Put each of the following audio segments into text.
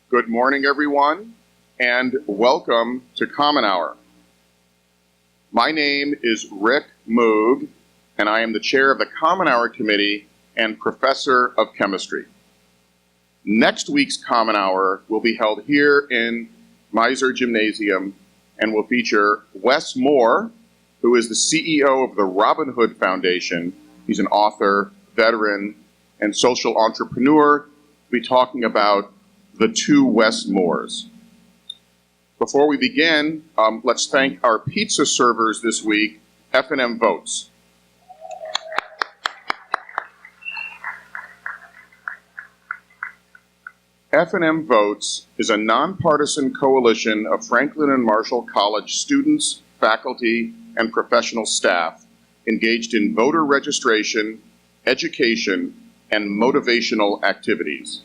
Good morning, everyone, and welcome to Common Hour. My name is Rick Moog, and I am the chair of the Common Hour Committee and professor of chemistry. Next week's Common Hour will be held here in Miser Gymnasium and will feature Wes Moore, who is the CEO of the Robin Hood Foundation. He's an author, veteran, and social entrepreneur. We'll be talking about the two Wes Moores. Before we begin, let's thank our pizza servers this week, F&M Votes. F&M Votes is a nonpartisan coalition of Franklin and Marshall College students, faculty, and professional staff engaged in voter registration, education, and motivational activities.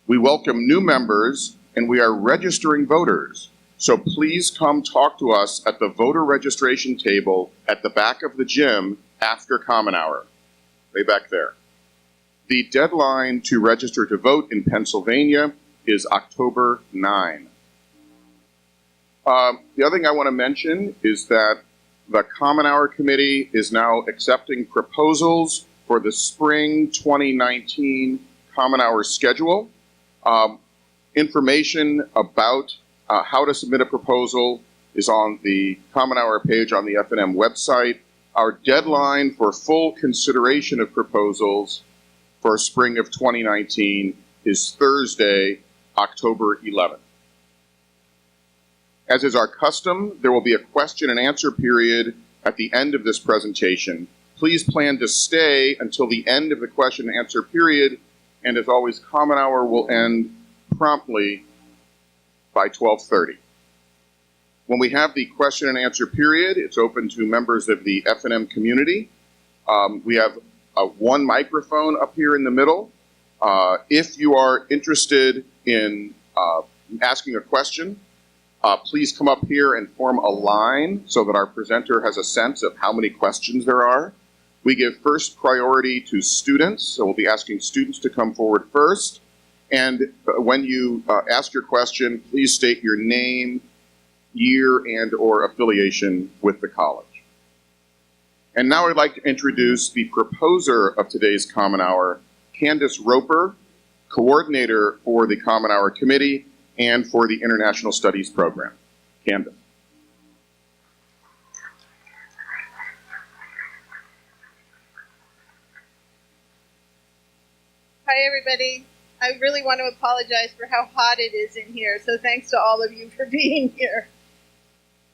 We welcome new members, and we are registering voters. So please come talk to us at the voter registration table at the back of the gym after Common Hour, way back there. The deadline to register to vote in Pennsylvania is October 9. The other thing I want to mention is that the Common Hour Committee is now accepting proposals for the spring 2019 Common Hour schedule. Information about how to submit a proposal is on the Common Hour page on the F&M website. Our deadline for full consideration of proposals for spring of 2019 is Thursday, October 11th. As is our custom, there will be a question and answer period at the end of this presentation. Please plan to stay until the end of the question and answer period, and as always, Common Hour will end promptly by 12:30. When we have the question and answer period, it's open to members of the F&M community. We have one microphone up here in the middle. If you are interested in asking a question, please come up here and form a line so that our presenter has a sense of how many questions there are. We give first priority to students, so we'll be asking students to come forward first. And when you ask your question, please state your name, year, and or affiliation with the college. And now I'd like to introduce the proposer of today's Common Hour, Candace Roper, coordinator for the Common Hour Committee and for the International Studies program. Candace. Hi, everybody. I really want to apologize for how hot it is in here, so thanks to all of you for being here.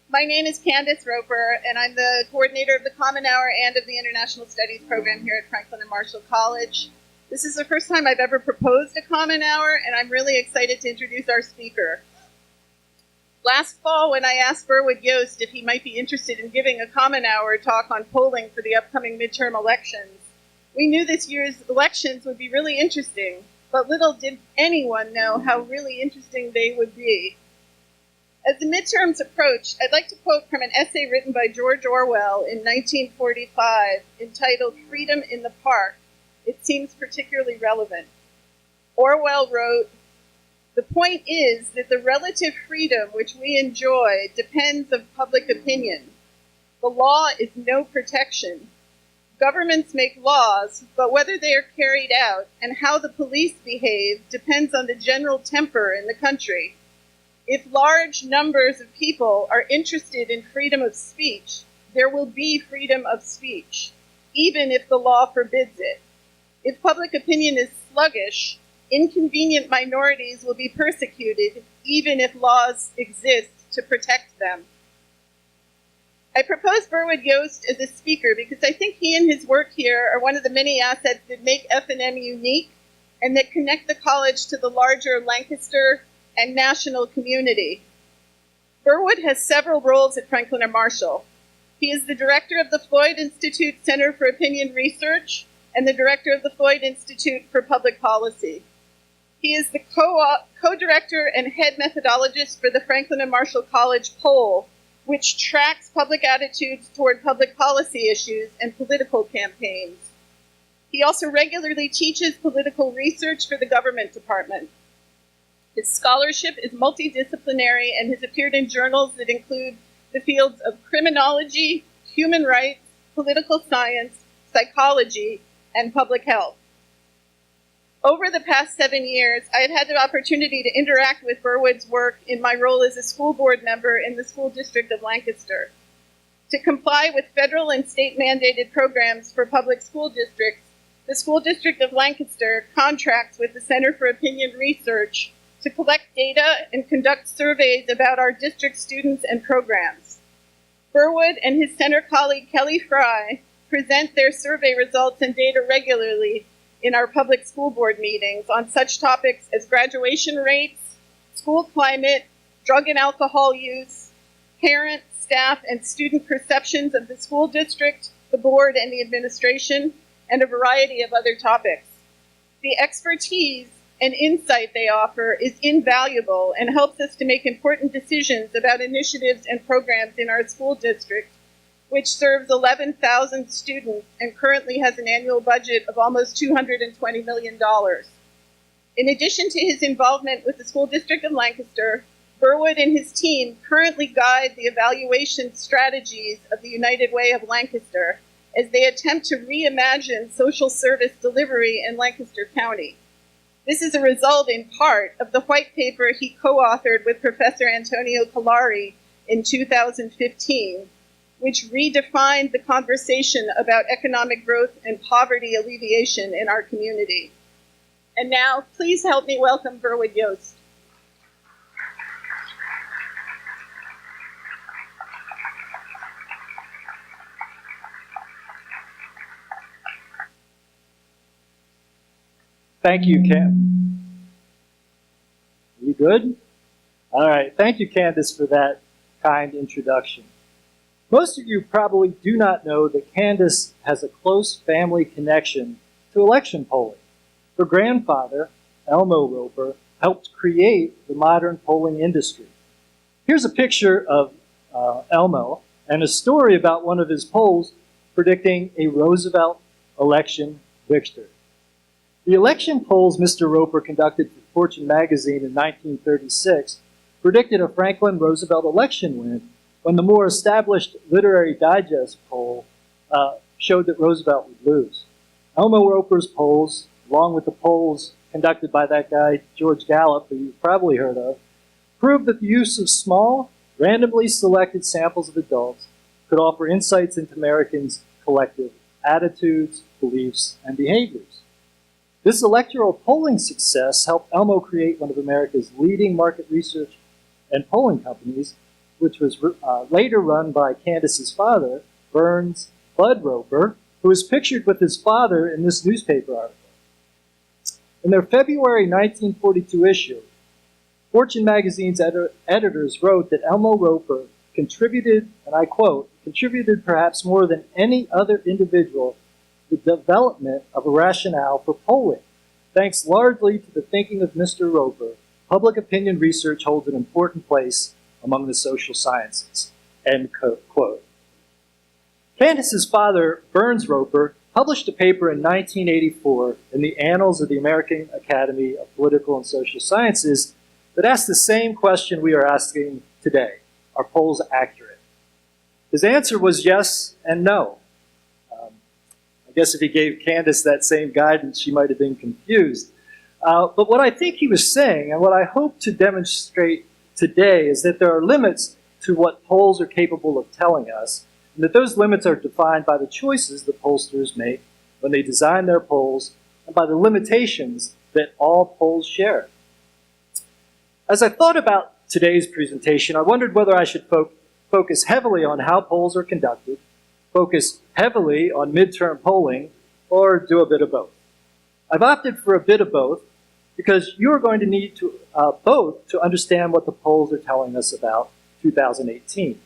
My name is Candace Roper, and I'm the coordinator of the Common Hour and of the International Studies program here at Franklin and Marshall College. This is the first time I've ever proposed a Common Hour, and I'm really excited to introduce our speaker. Last fall, when I asked Berwood Yost if he might be interested in giving a Common Hour talk on polling for the upcoming midterm elections, we knew this year's elections would be really interesting, but little did anyone know how really interesting they would be. As the midterms approached, I'd like to quote from an essay written by George Orwell in 1945 entitled "Freedom in the Park." It seems particularly relevant. Orwell wrote, "The point is that the relative freedom which we enjoy depends on public opinion. The law is no protection. Governments make laws, but whether they are carried out and how the police behave depends on the general temper in the country. If large numbers of people are interested in freedom of speech, there will be freedom of speech, even if the law forbids it. If public opinion is sluggish, inconvenient minorities will be persecuted, even if laws exist to protect them." I propose Berwood Yost as a speaker because I think he and his work here are one of the many assets that make F&M unique and that connect the college to the larger Lancaster and national community. Berwood has several roles at Franklin and Marshall. He is the director of the Floyd Institute Center for Opinion Research and the director of the Floyd Institute for Public Policy. He is the co-director and head methodologist for the Franklin and Marshall College Poll, which tracks public attitudes toward public policy issues and political campaigns. He also regularly teaches political research for the government department. His scholarship is multidisciplinary and has appeared in journals that include the fields of criminology, human rights, political science, psychology, and public health. Over the past 7 years, I have had the opportunity to interact with Berwood's work in my role as a school board member in the school district of Lancaster. To comply with federal and state mandated programs for public school districts, the School District of Lancaster contracts with the Center for Opinion Research to collect data and conduct surveys about our district students and programs. Berwood and his center colleague Kelly Fry present their survey results and data regularly in our public school board meetings on such topics as graduation rates, school climate, drug and alcohol use, parent, staff, and student perceptions of the school district, the board, and the administration, and a variety of other topics. The expertise and insight they offer is invaluable and helps us to make important decisions about initiatives and programs in our school district, which serves 11,000 students and currently has an annual budget of almost $220 million. In addition to his involvement with the School District of Lancaster, Berwood and his team currently guide the evaluation strategies of the United Way of Lancaster as they attempt to reimagine social service delivery in Lancaster County. This is a result, in part, of the white paper he co-authored with Professor Antonio Collari in 2015, which redefined the conversation about economic growth and poverty alleviation in our community. And now, please help me welcome Berwood Yost. Thank you, Cam. You good? All right. Thank you, Candace, for that kind introduction. Most of you probably do not know that Candace has a close family connection to election polling. Her grandfather, Elmo Roper, helped create the modern polling industry. Here's a picture of Elmo and a story about one of his polls predicting a Roosevelt election victory. The election polls Mr. Roper conducted for Fortune magazine in 1936 predicted a Franklin Roosevelt election win when the more established Literary Digest poll showed that Roosevelt would lose. Elmo Roper's polls, along with the polls conducted by that guy, George Gallup, who you've probably heard of, proved that the use of small, randomly selected samples of adults could offer insights into Americans' collective attitudes, beliefs, and behaviors. This electoral polling success helped Elmo create one of America's leading market research and polling companies, which was later run by Candace's father, Burns Bud Roper, who is pictured with his father in this newspaper article. In their February 1942 issue, Fortune magazine's editors wrote that Elmo Roper contributed, and I quote, contributed perhaps more than any other individual to the development of a rationale for polling. Thanks largely to the thinking of Mr. Roper, public opinion research holds an important place among the social sciences, end quote. Candace's father, Burns Roper, published a paper in 1984 in the Annals of the American Academy of Political and Social Sciences that asked the same question we are asking today. Are polls accurate? His answer was yes and no. I guess if he gave Candace that same guidance, she might have been confused. But what I think he was saying, and what I hope to demonstrate today, is that there are limits to what polls are capable of telling us, and that those limits are defined by the choices the pollsters make when they design their polls, and by the limitations that all polls share. As I thought about today's presentation, I wondered whether I should focus heavily on how polls are conducted, focus heavily on midterm polling, or do a bit of both. I've opted for a bit of both because you're going to need to both to understand what the polls are telling us about 2018.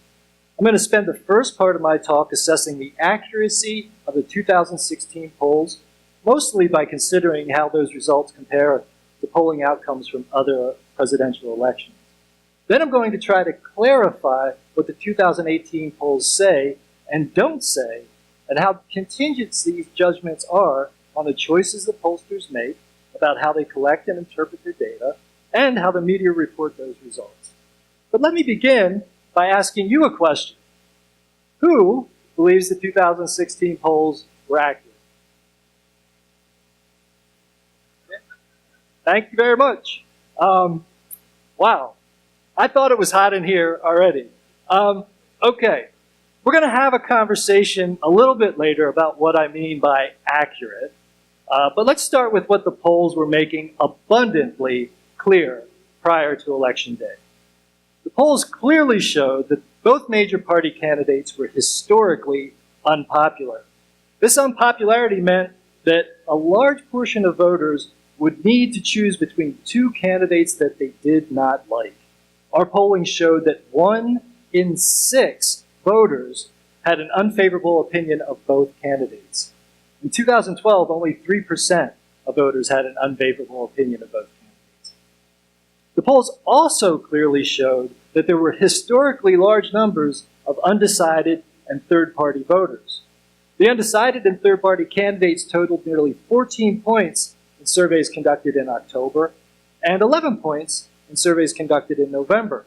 I'm going to spend the first part of my talk assessing the accuracy of the 2016 polls, mostly by considering how those results compare to polling outcomes from other presidential elections. Then I'm going to try to clarify what the 2018 polls say and don't say, and how contingent these judgments are on the choices the pollsters make about how they collect and interpret their data, and how the media report those results. But let me begin by asking you a question. Who believes the 2016 polls were accurate? Thank you very much. Wow. I thought it was hot in here already. Okay. We're going to have a conversation a little bit later about what I mean by accurate. But let's start with what the polls were making abundantly clear prior to Election Day. The polls clearly showed that both major party candidates were historically unpopular. This unpopularity meant that a large portion of voters would need to choose between two candidates that they did not like. Our polling showed that 1 in 6 voters had an unfavorable opinion of both candidates. In 2012, only 3% of voters had an unfavorable opinion of both candidates. The polls also clearly showed that there were historically large numbers of undecided and third-party voters. The undecided and third-party candidates totaled nearly 14 points in surveys conducted in October and 11 points in surveys conducted in November.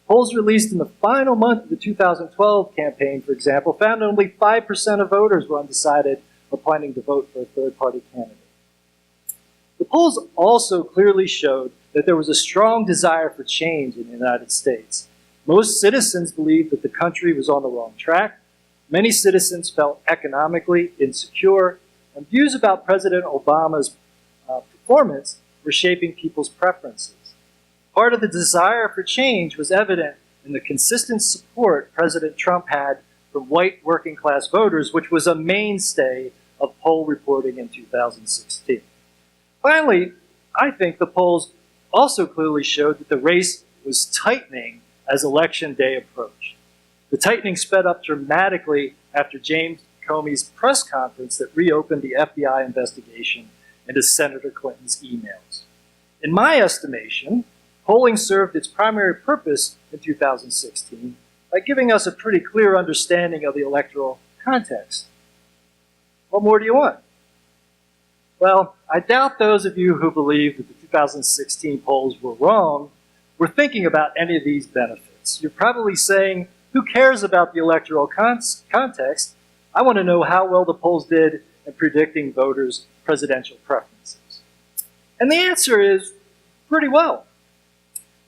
Polls released in the final month of the 2012 campaign, for example, found only 5% of voters were undecided or planning to vote for a third-party candidate. The polls also clearly showed that there was a strong desire for change in the United States. Most citizens believed that the country was on the wrong track. Many citizens felt economically insecure, and views about President Obama's performance were shaping people's preferences. Part of the desire for change was evident in the consistent support President Trump had from white working-class voters, which was a mainstay of poll reporting in 2016. Finally, I think the polls also clearly showed that the race was tightening as Election Day approached. The tightening sped up dramatically after James Comey's press conference that reopened the FBI investigation into Senator Clinton's emails. In my estimation, polling served its primary purpose in 2016 by giving us a pretty clear understanding of the electoral context. What more do you want? Well, I doubt those of you who believe that the 2016 polls were wrong were thinking about any of these benefits. You're probably saying, who cares about the electoral context? I want to know how well the polls did in predicting voters' presidential preferences. And the answer is pretty well.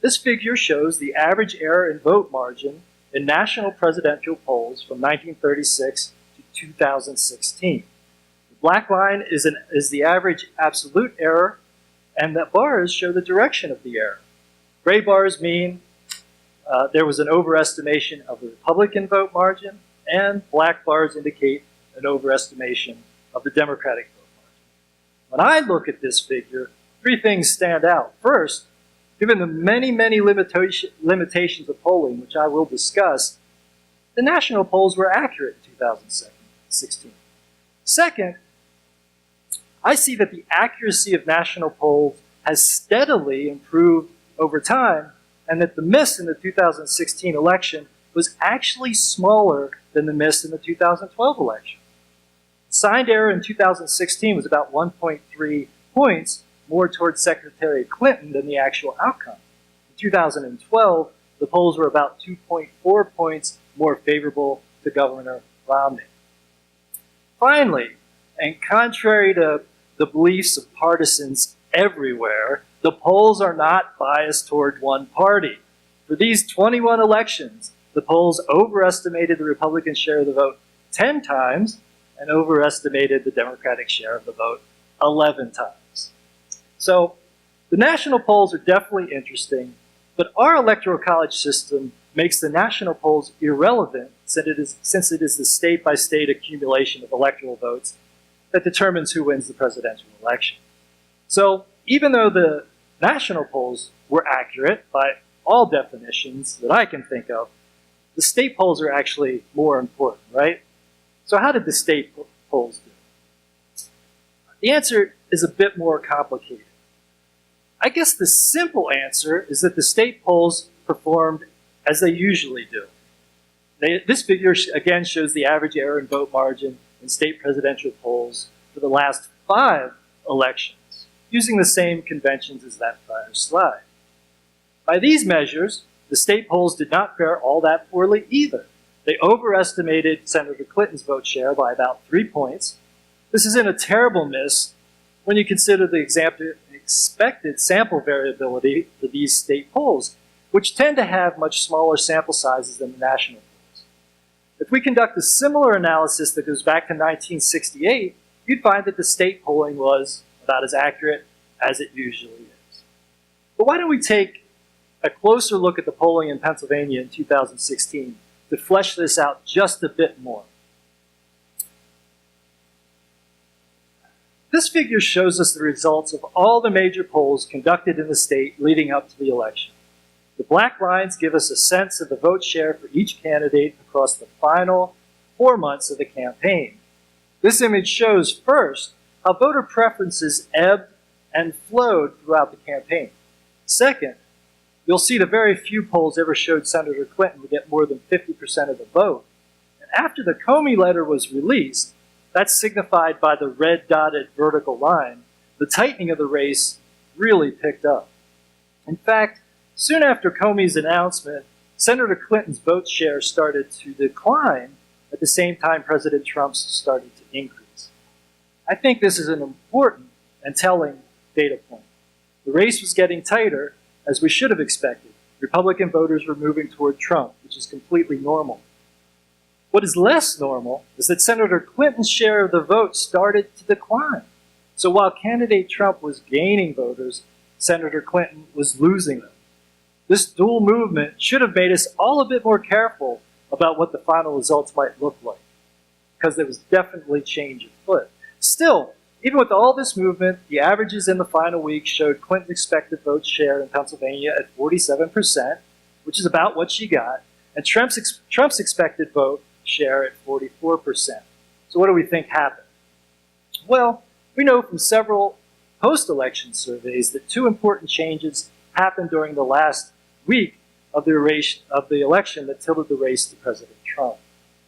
This figure shows the average error in vote margin in national presidential polls from 1936 to 2016. The black line is the average absolute error, and the bars show the direction of the error. Gray bars mean there was an overestimation of the Republican vote margin, and black bars indicate an overestimation of the Democratic vote margin. When I look at this figure, 3 things stand out. First, given the many, many limitations of polling, which I will discuss, the national polls were accurate in 2016. Second, I see that the accuracy of national polls has steadily improved over time, and that the miss in the 2016 election was actually smaller than the miss in the 2012 election. The signed error in 2016 was about 1.3 points, more towards Secretary Clinton than the actual outcome. In 2012, the polls were about 2.4 points more favorable to Governor Romney. Finally, and contrary to the beliefs of partisans everywhere, the polls are not biased toward one party. For these 21 elections, the polls overestimated the Republican share of the vote 10 times and overestimated the Democratic share of the vote 11 times. So the national polls are definitely interesting, but our electoral college system makes the national polls irrelevant since it is the state-by-state accumulation of electoral votes that determines who wins the presidential election. So even though the national polls were accurate by all definitions that I can think of, the state polls are actually more important, right? So how did the state polls do? The answer is a bit more complicated. I guess the simple answer is that the state polls performed as they usually do. This figure, again, shows the average error in vote margin in state presidential polls for the last 5 elections, using the same conventions as that prior slide. By these measures, the state polls did not fare all that poorly either. They overestimated Senator Clinton's vote share by about 3 points. This isn't a terrible miss when you consider the expected sample variability for these state polls, which tend to have much smaller sample sizes than the national polls. If we conduct a similar analysis that goes back to 1968, you'd find that the state polling was about as accurate as it usually is. But why don't we take a closer look at the polling in Pennsylvania in 2016 to flesh this out just a bit more. This figure shows us the results of all the major polls conducted in the state leading up to the election. The black lines give us a sense of the vote share for each candidate across the final 4 months of the campaign. This image shows, first, how voter preferences ebbed and flowed throughout the campaign. Second, you'll see that very few polls ever showed Senator Clinton to get more than 50% of the vote. And after the Comey letter was released, that's signified by the red dotted vertical line, the tightening of the race really picked up. In fact, soon after Comey's announcement, Senator Clinton's vote share started to decline at the same time President Trump's started to increase. I think this is an important and telling data point. The race was getting tighter, as we should have expected. Republican voters were moving toward Trump, which is completely normal. What is less normal is that Senator Clinton's share of the vote started to decline. So while candidate Trump was gaining voters, Senator Clinton was losing them. This dual movement should have made us all a bit more careful about what the final results might look like, because there was definitely change afoot. Still, even with all this movement, the averages in the final week showed Clinton's expected vote share in Pennsylvania at 47%, which is about what she got, and Trump's expected vote share at 44%. So what do we think happened? Well, we know from several post-election surveys that two important changes happened during the last week of the election that tilted the race to President Trump.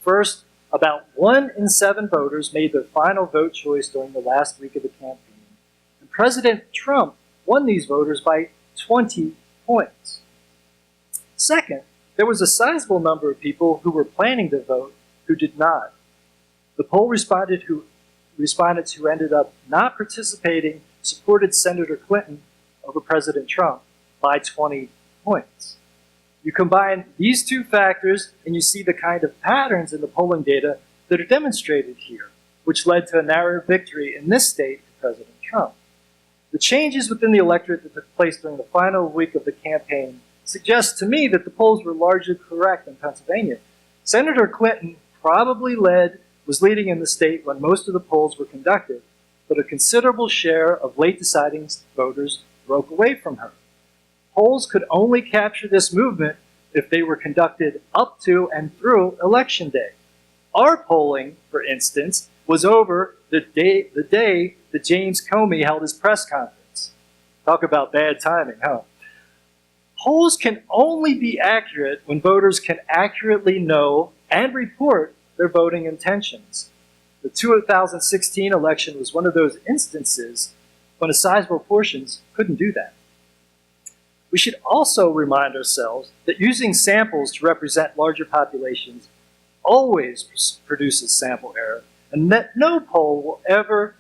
First, about 1 in 7 voters made their final vote choice during the last week of the campaign, and President Trump won these voters by 20 points. Second, there was a sizable number of people who were planning to vote who did not. The poll respondents who ended up not participating supported Senator Clinton over President Trump by 20 points. You combine these two factors and you see the kind of patterns in the polling data that are demonstrated here, which led to a narrow victory in this state for President Trump. The changes within the electorate that took place during the final week of the campaign suggests to me that the polls were largely correct in Pennsylvania. Senator Clinton probably was leading in the state when most of the polls were conducted, but a considerable share of late deciding voters broke away from her. Polls could only capture this movement if they were conducted up to and through Election Day. Our polling, for instance, was over the day that James Comey held his press conference. Talk about bad timing, huh? Polls can only be accurate when voters can accurately know and report their voting intentions. The 2016 election was one of those instances when a sizable portions couldn't do that. We should also remind ourselves that using samples to represent larger populations always produces sample error, and that no poll will ever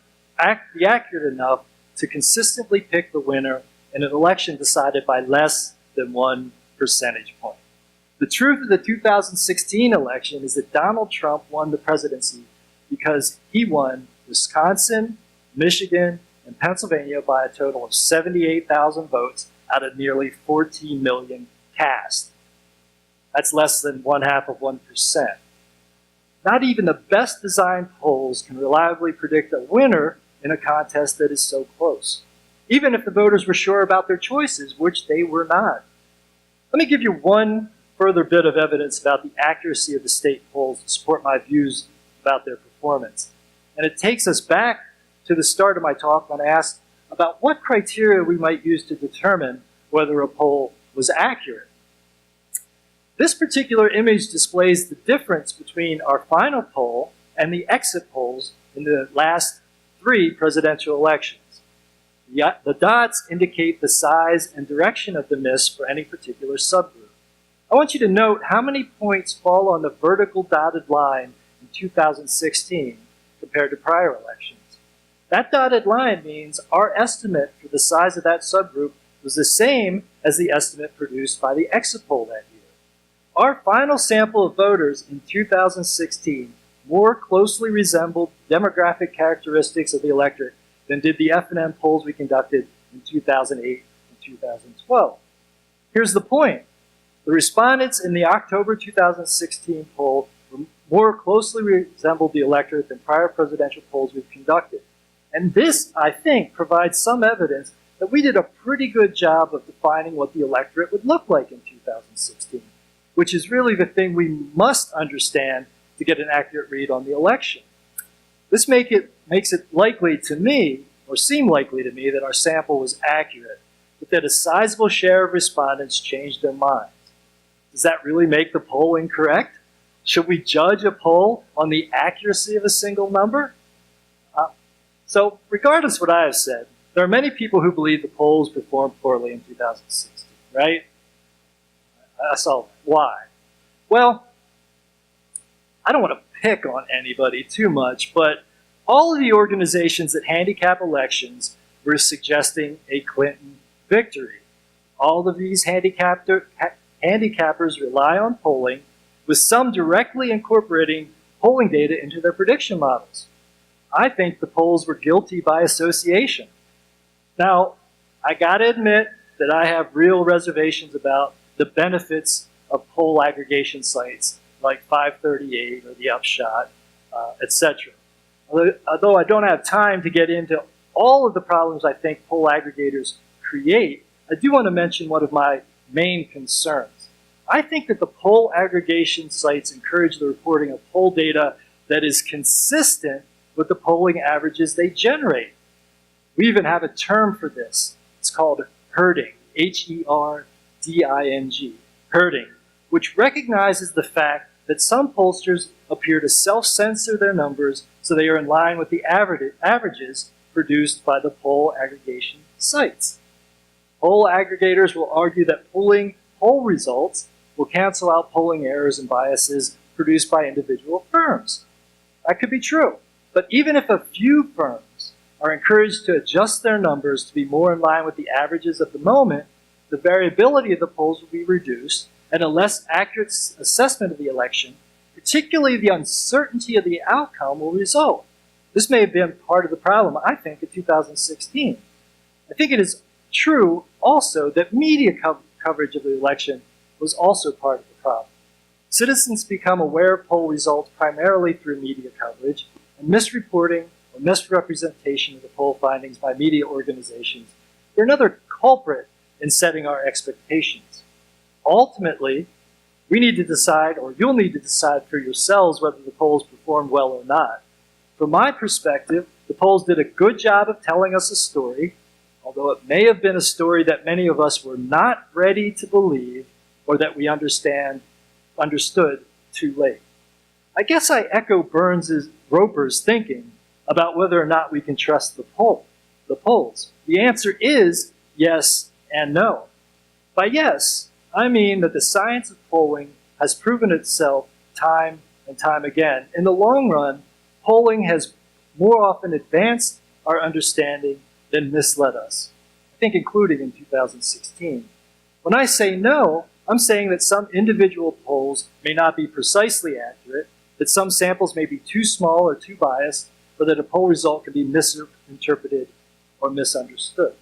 be accurate enough to consistently pick the winner in an election decided by less than 1 percentage point. The truth of the 2016 election is that Donald Trump won the presidency because he won Wisconsin, Michigan, and Pennsylvania by a total of 78,000 votes out of nearly 14 million cast. That's less than 0.5%. Not even the best designed polls can reliably predict a winner in a contest that is so close, even if the voters were sure about their choices, which they were not. Let me give you one further bit of evidence about the accuracy of the state polls to support my views about their performance. And it takes us back to the start of my talk when I asked about what criteria we might use to determine whether a poll was accurate. This particular image displays the difference between our final poll and the exit polls in the last 3 presidential elections. The dots indicate the size and direction of the miss for any particular subgroup. I want you to note how many points fall on the vertical dotted line in 2016 compared to prior elections. That dotted line means our estimate for the size of that subgroup was the same as the estimate produced by the exit poll that year. Our final sample of voters in 2016 more closely resembled demographic characteristics of the electorate than did the F&M polls we conducted in 2008 and 2012. Here's the point. The respondents in the October 2016 poll more closely resembled the electorate than prior presidential polls we've conducted. And this, I think, provides some evidence that we did a pretty good job of defining what the electorate would look like in 2016, which is really the thing we must understand to get an accurate read on the election. This makes it likely to me, or seem likely to me, that our sample was accurate, but that a sizable share of respondents changed their minds. Does that really make the poll incorrect? Should we judge a poll on the accuracy of a single number? So regardless of what I have said, there are many people who believe the polls performed poorly in 2016, right? So why? Well, I don't want to pick on anybody too much, but all of the organizations that handicap elections were suggesting a Clinton victory. All of these handicappers rely on polling, with some directly incorporating polling data into their prediction models. I think the polls were guilty by association. Now, I gotta admit that I have real reservations about the benefits of poll aggregation sites like 538 or the Upshot, etc. Although I don't have time to get into all of the problems I think poll aggregators create, I do want to mention one of my main concerns. I think that the poll aggregation sites encourage the reporting of poll data that is consistent with the polling averages they generate. We even have a term for this. It's called herding, H-E-R-D-I-N-G, herding, which recognizes the fact that some pollsters appear to self-censor their numbers so they are in line with the averages produced by the poll aggregation sites. Poll aggregators will argue that polling poll results will cancel out polling errors and biases produced by individual firms. That could be true, but even if a few firms are encouraged to adjust their numbers to be more in line with the averages of the moment, the variability of the polls will be reduced, and a less accurate assessment of the election, particularly the uncertainty of the outcome, will result. This may have been part of the problem, I think, in 2016. I think it is true also that media coverage of the election was also part of the problem. Citizens become aware of poll results primarily through media coverage, and misreporting or misrepresentation of the poll findings by media organizations are another culprit in setting our expectations. Ultimately, we need to decide, or you'll need to decide for yourselves, whether the polls performed well or not. From my perspective, the polls did a good job of telling us a story, although it may have been a story that many of us were not ready to believe or that we understood too late. I guess I echo Roper's thinking about whether or not we can trust the polls. The answer is yes and no. By yes, I mean that the science of polling has proven itself time and time again. In the long run, polling has more often advanced our understanding than misled us, I think including in 2016. When I say no, I'm saying that some individual polls may not be precisely accurate, that some samples may be too small or too biased, or that a poll result can be misinterpreted or misunderstood.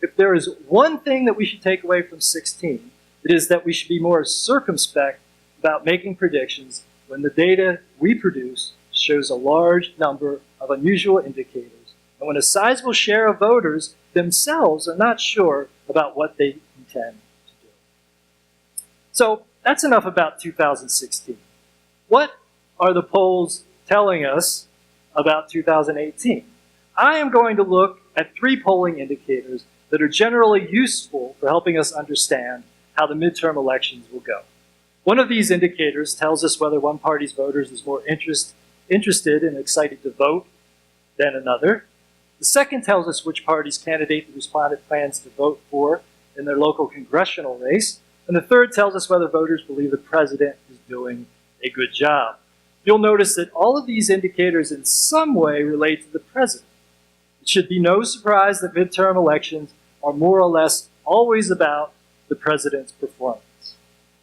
If there is one thing that we should take away from 16, it is that we should be more circumspect about making predictions when the data we produce shows a large number of unusual indicators, and when a sizable share of voters themselves are not sure about what they intend to do. So that's enough about 2016. What are the polls telling us about 2018? I am going to look at 3 polling indicators that are generally useful for helping us understand how the midterm elections will go. One of these indicators tells us whether one party's voters is more interested and excited to vote than another. The The second tells us which party's candidate the respondent plans to vote for in their local congressional race. And the third tells us whether voters believe the president is doing a good job. You'll notice that all of these indicators in some way relate to the president. It should be no surprise that midterm elections are more or less always about the president's performance.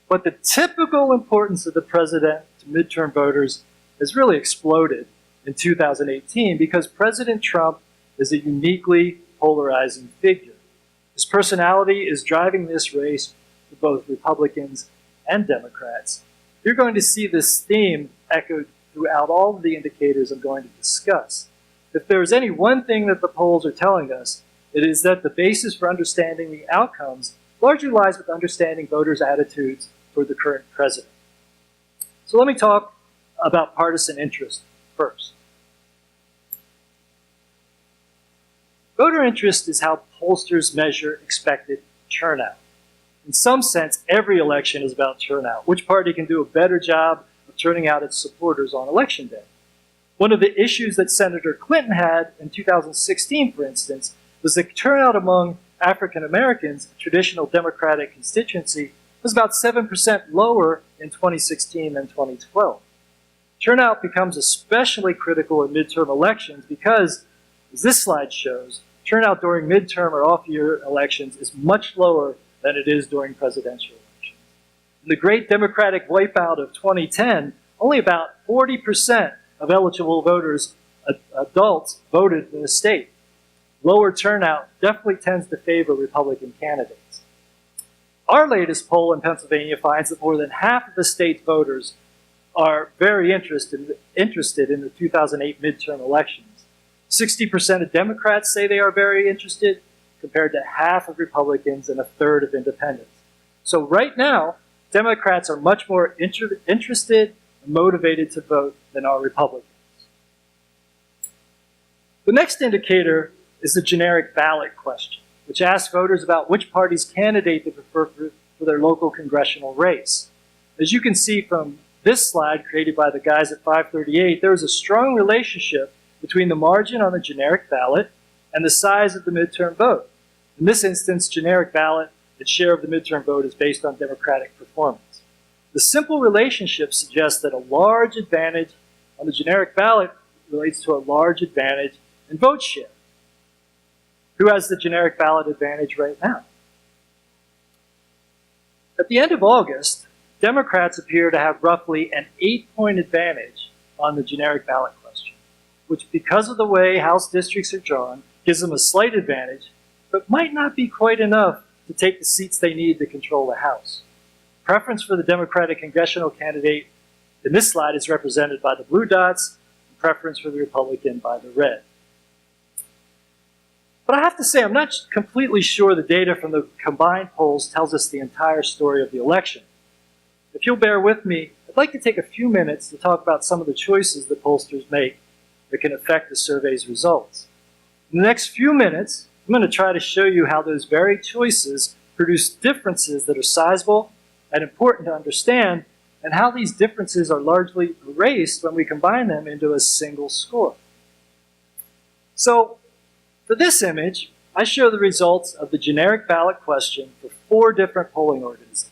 But the typical importance of the president to midterm voters has really exploded in 2018 because President Trump is a uniquely polarizing figure. His personality is driving this race for both Republicans and Democrats. You're going to see this theme echoed throughout all of the indicators I'm going to discuss. If there is any one thing that the polls are telling us, it is that the basis for understanding the outcomes largely lies with understanding voters' attitudes toward the current president. So let me talk about partisan interest first. Voter interest is how pollsters measure expected turnout. In some sense, every election is about turnout. Which party can do a better job of turning out its supporters on election day? One of the issues that Senator Clinton had in 2016, for instance, was that turnout among African Americans, a traditional Democratic constituency, was about 7% lower in 2016 than 2012. Turnout becomes especially critical in midterm elections because, as this slide shows, turnout during midterm or off-year elections is much lower than it is during presidential elections. In the great Democratic wipeout of 2010, only about 40% of eligible voters, adults, voted in the state. Lower turnout definitely tends to favor Republican candidates. Our latest poll in Pennsylvania finds that more than half of the state's voters are very interested in the 2008 midterm elections. 60% of Democrats say they are very interested, compared to half of Republicans and a third of independents. So right now, Democrats are much more interested and motivated to vote than are Republicans. The next indicator is the generic ballot question, which asks voters about which party's candidate they prefer for their local congressional race. As you can see from this slide created by the guys at 538, there is a strong relationship between the margin on the generic ballot and the size of the midterm vote. In this instance, generic ballot, its share of the midterm vote is based on Democratic performance. The simple relationship suggests that a large advantage on the generic ballot relates to a large advantage in vote share. Who has the generic ballot advantage right now? At the end of August, Democrats appear to have roughly an 8-point advantage on the generic ballot question, which, because of the way House districts are drawn, gives them a slight advantage, but might not be quite enough to take the seats they need to control the House. Preference for the Democratic congressional candidate in this slide is represented by the blue dots, and preference for the Republican by the red. But I have to say, I'm not completely sure the data from the combined polls tells us the entire story of the election. If you'll bear with me, I'd like to take a few minutes to talk about some of the choices that pollsters make that can affect the survey's results. In the next few minutes, I'm going to try to show you how those very choices produce differences that are sizable and important to understand, and how these differences are largely erased when we combine them into a single score. So, for this image, I show the results of the generic ballot question for 4 different polling organizations.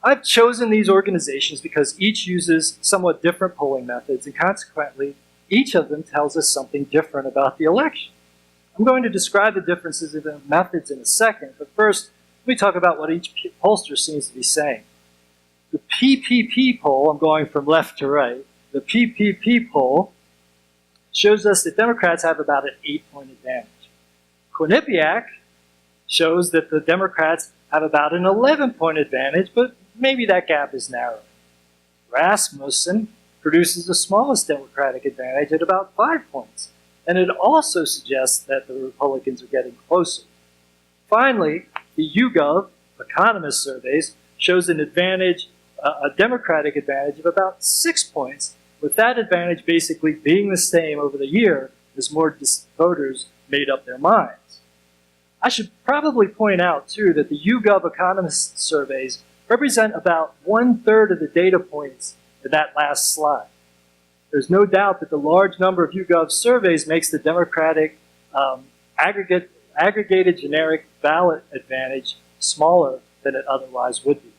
I've chosen these organizations because each uses somewhat different polling methods, and consequently, each of them tells us something different about the election. I'm going to describe the differences in the methods in a second, but first, let me talk about what each pollster seems to be saying. The Ppp poll, I'm going from left to right, the Ppp poll shows us that Democrats have about an 8-point advantage. Quinnipiac shows that the Democrats have about an 11-point advantage, but maybe that gap is narrow. Rasmussen produces the smallest Democratic advantage at about 5 points, and it also suggests that the Republicans are getting closer. Finally, the YouGov economist surveys shows an advantage, a Democratic advantage of about 6 points, with that advantage basically being the same over the year as more voters made up their minds. I should probably point out, too, that the YouGov economist surveys represent about 1/3 of the data points in that last slide. There's no doubt that the large number of YouGov surveys makes the Democratic aggregated generic ballot advantage smaller than it otherwise would be.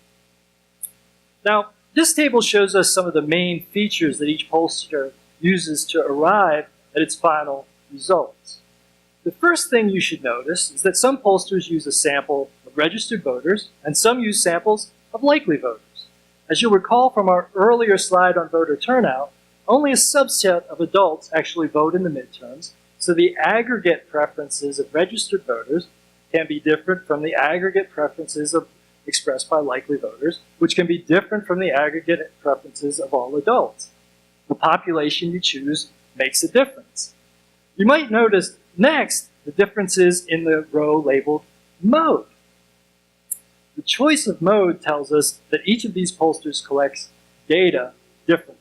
Now, this table shows us some of the main features that each pollster uses to arrive at its final results. The first thing you should notice is that some pollsters use a sample of registered voters and some use samples of likely voters. As you'll recall from our earlier slide on voter turnout, only a subset of adults actually vote in the midterms, so the aggregate preferences of registered voters can be different from the aggregate preferences expressed by likely voters, which can be different from the aggregate preferences of all adults. The population you choose makes a difference. You might notice next the differences in the row labeled mode. The choice of mode tells us that each of these pollsters collects data differently.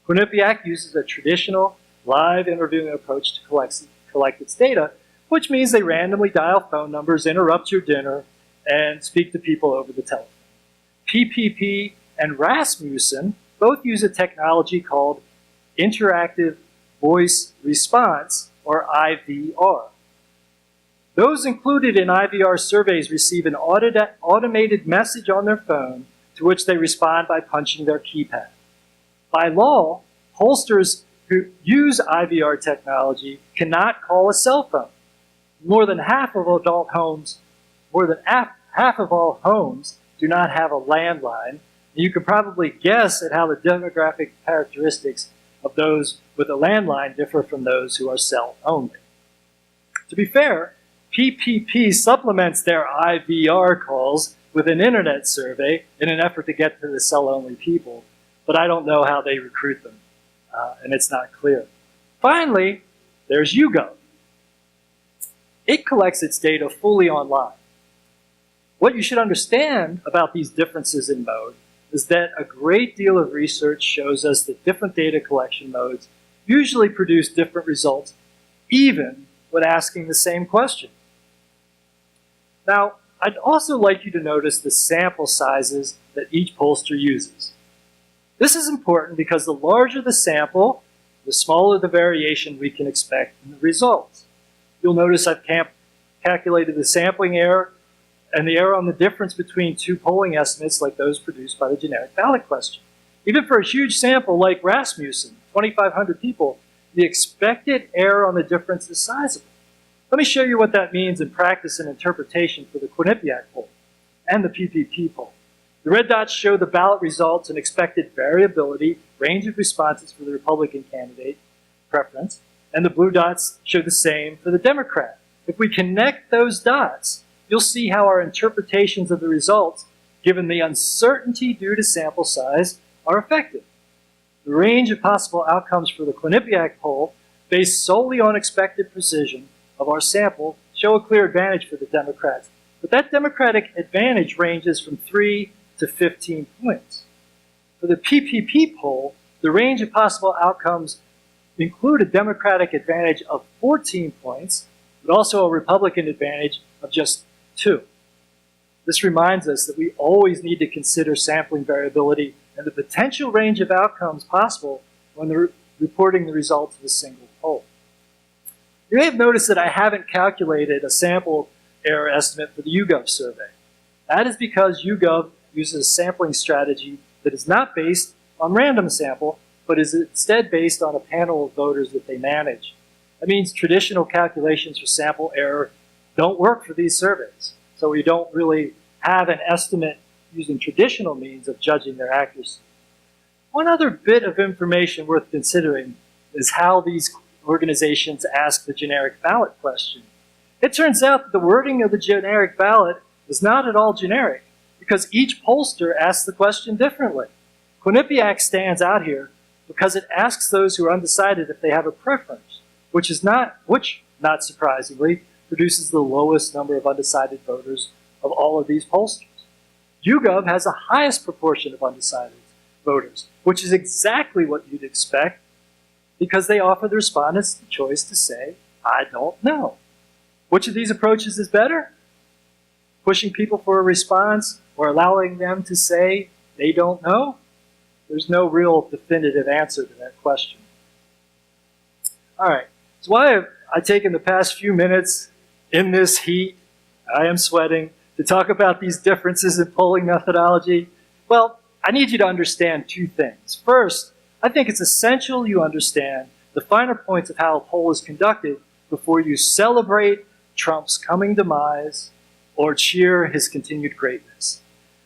Quinnipiac uses a traditional live interviewing approach to collect its data, which means they randomly dial phone numbers, interrupt your dinner, and speak to people over the telephone. Ppp and Rasmussen both use a technology called interactive voice response, or IVR. Those included in IVR surveys receive an automated message on their phone to which they respond by punching their keypad. By law, pollsters who use IVR technology cannot call a cell phone. More than half of all homes do not have a landline. And you can probably guess at how the demographic characteristics of those with a landline differ from those who are cell only. To be fair, PPP supplements their IVR calls with an internet survey in an effort to get to the cell-only people, but I don't know how they recruit them, and it's not clear. Finally, there's YouGov. It collects its data fully online. What you should understand about these differences in mode is that a great deal of research shows us that different data collection modes usually produce different results, even when asking the same question. Now, I'd also like you to notice the sample sizes that each pollster uses. This is important because the larger the sample, the smaller the variation we can expect in the results. You'll notice I've calculated the sampling error and the error on the difference between two polling estimates like those produced by the generic ballot question. Even for a huge sample like Rasmussen, 2,500 people, the expected error on the difference is sizable. Let me show you what that means in practice and interpretation for the Quinnipiac poll and the Ppp poll. The red dots show the ballot results and expected variability, range of responses for the Republican candidate preference, and the blue dots show the same for the Democrat. If we connect those dots, you'll see how our interpretations of the results, given the uncertainty due to sample size, are effective. The range of possible outcomes for the Quinnipiac poll, based solely on expected precision of our sample, show a clear advantage for the Democrats. But that Democratic advantage ranges from 3 to 15 points. For the Ppp poll, the range of possible outcomes include a Democratic advantage of 14 points, but also a Republican advantage of just 2. This reminds us that we always need to consider sampling variability and the potential range of outcomes possible when reporting the results of a single poll. You may have noticed that I haven't calculated a sample error estimate for the YouGov survey. That is because YouGov uses a sampling strategy that is not based on random sample, but is instead based on a panel of voters that they manage. That means traditional calculations for sample error don't work for these surveys. So we don't really have an estimate using traditional means of judging their accuracy. One other bit of information worth considering is how these organizations ask the generic ballot question. It turns out that the wording of the generic ballot is not at all generic because each pollster asks the question differently. Quinnipiac stands out here because it asks those who are undecided if they have a preference, which, not surprisingly, produces the lowest number of undecided voters of all of these pollsters. YouGov has the highest proportion of undecided voters, which is exactly what you'd expect because they offer the respondents the choice to say, I don't know. Which of these approaches is better? Pushing people for a response or allowing them to say they don't know? There's no real definitive answer to that question. All right. So why have I taken the past few minutes in this heat, I am sweating, to talk about these differences in polling methodology? Well, I need you to understand two things. First, I think it's essential you understand the finer points of how a poll is conducted before you celebrate Trump's coming demise or cheer his continued greatness.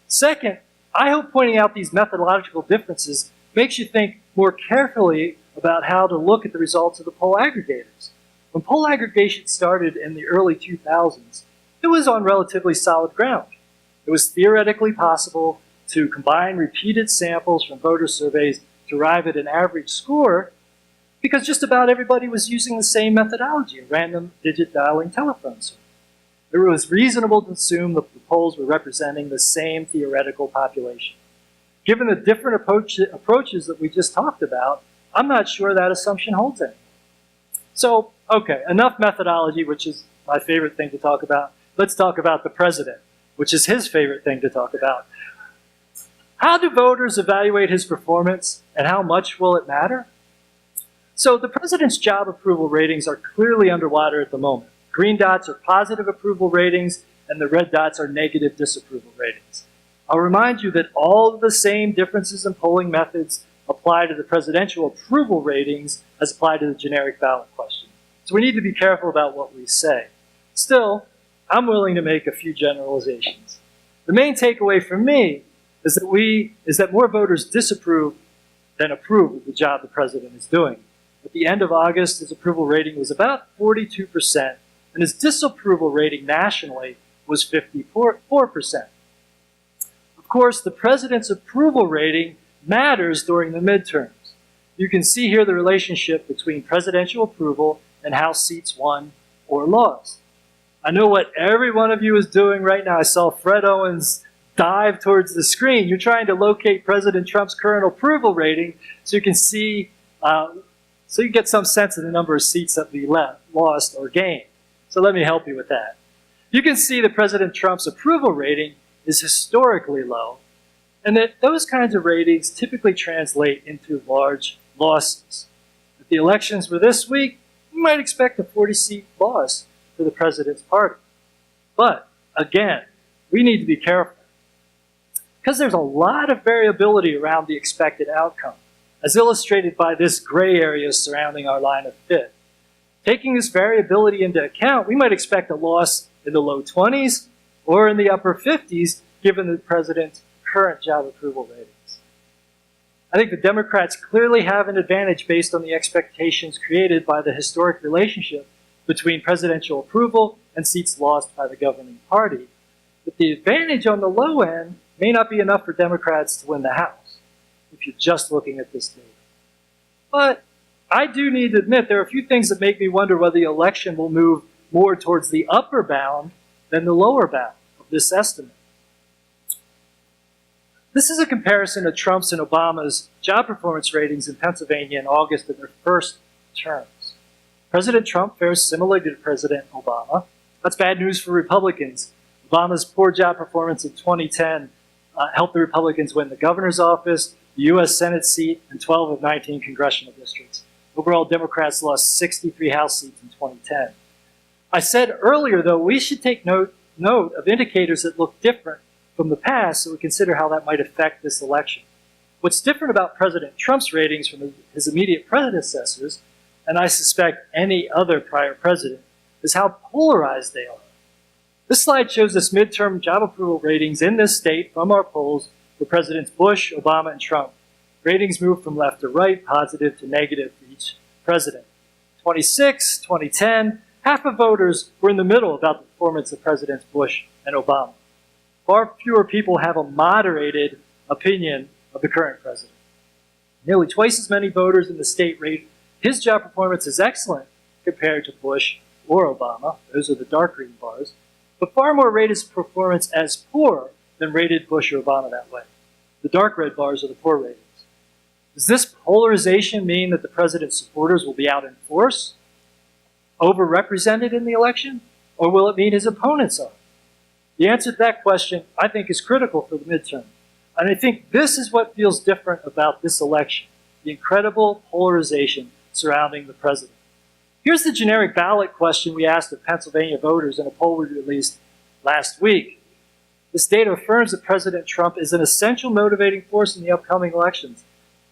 Second, I hope pointing out these methodological differences makes you think more carefully about how to look at the results of the poll aggregators. When poll aggregation started in the early 2000s, it was on relatively solid ground. It was theoretically possible to combine repeated samples from voter surveys to arrive at an average score because just about everybody was using the same methodology, a random digit dialing telephone survey. It was reasonable to assume that the polls were representing the same theoretical population. Given the different approaches that we just talked about, I'm not sure that assumption holds anymore. So, okay, enough methodology, which is my favorite thing to talk about. Let's talk about the president, which is his favorite thing to talk about. How do voters evaluate his performance, and how much will it matter? So the president's job approval ratings are clearly underwater at the moment. Green dots are positive approval ratings, and the red dots are negative disapproval ratings. I'll remind you that all of the same differences in polling methods apply to the presidential approval ratings as apply to the generic ballot question. So we need to be careful about what we say. Still, I'm willing to make a few generalizations. The main takeaway for me is that more voters disapprove than approve of the job the president is doing. At the end of August, his approval rating was about 42%, and his disapproval rating nationally was 54%. Of course, the president's approval rating matters during the midterms. You can see here the relationship between presidential approval and House seats won or lost. I know what every one of you is doing right now. I saw Fred Owens dive towards the screen. You're trying to locate President Trump's current approval rating so you can see, so you get some sense of the number of seats that we lost or gained. So let me help you with that. You can see that President Trump's approval rating is historically low, and that those kinds of ratings typically translate into large losses. If the elections were this week, you might expect a 40-seat loss for the president's party. But, again, we need to be careful, because there's a lot of variability around the expected outcome, as illustrated by this gray area surrounding our line of fit. Taking this variability into account, we might expect a loss in the low 20s or in the upper 50s, given the president's current job approval ratings. I think the Democrats clearly have an advantage based on the expectations created by the historic relationship between presidential approval and seats lost by the governing party. But the advantage on the low end may not be enough for Democrats to win the House, if you're just looking at this data. But I do need to admit there are a few things that make me wonder whether the election will move more towards the upper bound than the lower bound of this estimate. This is a comparison of Trump's and Obama's job performance ratings in Pennsylvania in August of their first terms. President Trump fares similarly to President Obama. That's bad news for Republicans. Obama's poor job performance in 2010 helped the Republicans win the governor's office, the U.S. Senate seat, and 12 of 19 congressional districts. Overall, Democrats lost 63 House seats in 2010. I said earlier, though, we should take note of indicators that look different from the past so we consider how that might affect this election. What's different about President Trump's ratings from his immediate predecessors, and I suspect any other prior president, is how polarized they are. This slide shows us midterm job approval ratings in this state from our polls for Presidents Bush, Obama, and Trump. Ratings moved from left to right, positive to negative for each president. 2006, 2010, half of voters were in the middle about the performance of Presidents Bush and Obama. Far fewer people have a moderated opinion of the current president. Nearly twice as many voters in the state rate his job performance is excellent compared to Bush or Obama. Those are the dark green bars. But far more rate his performance as poor than rated Bush or Obama that way. The dark red bars are the poor ratings. Does this polarization mean that the president's supporters will be out in force, overrepresented in the election, or will it mean his opponents are? The answer to that question, I think, is critical for the midterm. And I think this is what feels different about this election, the incredible polarization surrounding the president. Here's the generic ballot question we asked of Pennsylvania voters in a poll we released last week. This data affirms that President Trump is an essential motivating force in the upcoming elections.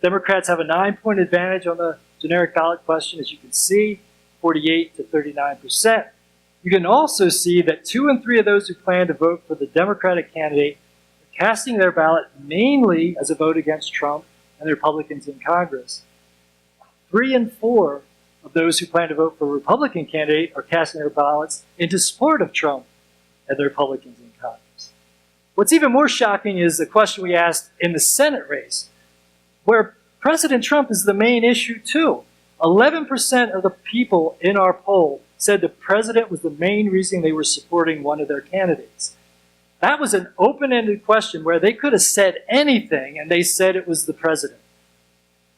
Democrats have a 9-point advantage on the generic ballot question, as you can see, 48 to 39%. You can also see that 2 in 3 of those who plan to vote for the Democratic candidate are casting their ballot mainly as a vote against Trump and the Republicans in Congress. 3 in 4 of those who plan to vote for a Republican candidate are casting their ballots into support of Trump and the Republicans in Congress. What's even more shocking is the question we asked in the Senate race, where President Trump is the main issue too. 11% of the people in our poll said the president was the main reason they were supporting one of their candidates. That was an open-ended question where they could have said anything and they said it was the president.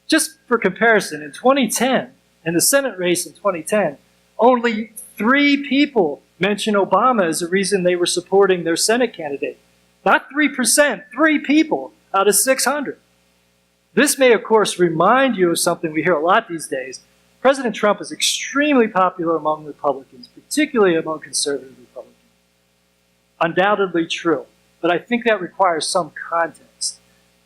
Just for comparison, in 2010, in the Senate race in 2010, only 3 people mentioned Obama as a reason they were supporting their Senate candidate. Not 3%, 3 people out of 600. This may, of course, remind you of something we hear a lot these days. President Trump is extremely popular among Republicans, particularly among conservative Republicans. Undoubtedly true, but I think that requires some context.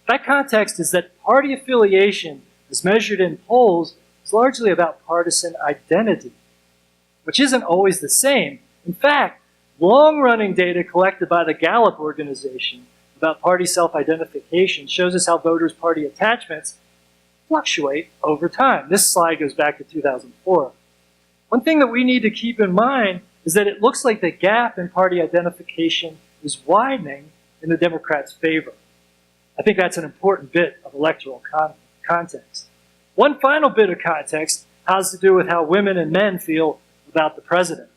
That context is that party affiliation, as measured in polls, is largely about partisan identity, which isn't always the same. In fact, long-running data collected by the Gallup organization about party self-identification shows us how voters' party attachments fluctuate over time. This slide goes back to 2004. One thing that we need to keep in mind is that it looks like the gap in party identification is widening in the Democrats' favor. I think that's an important bit of electoral context. One final bit of context has to do with how women and men feel about the president.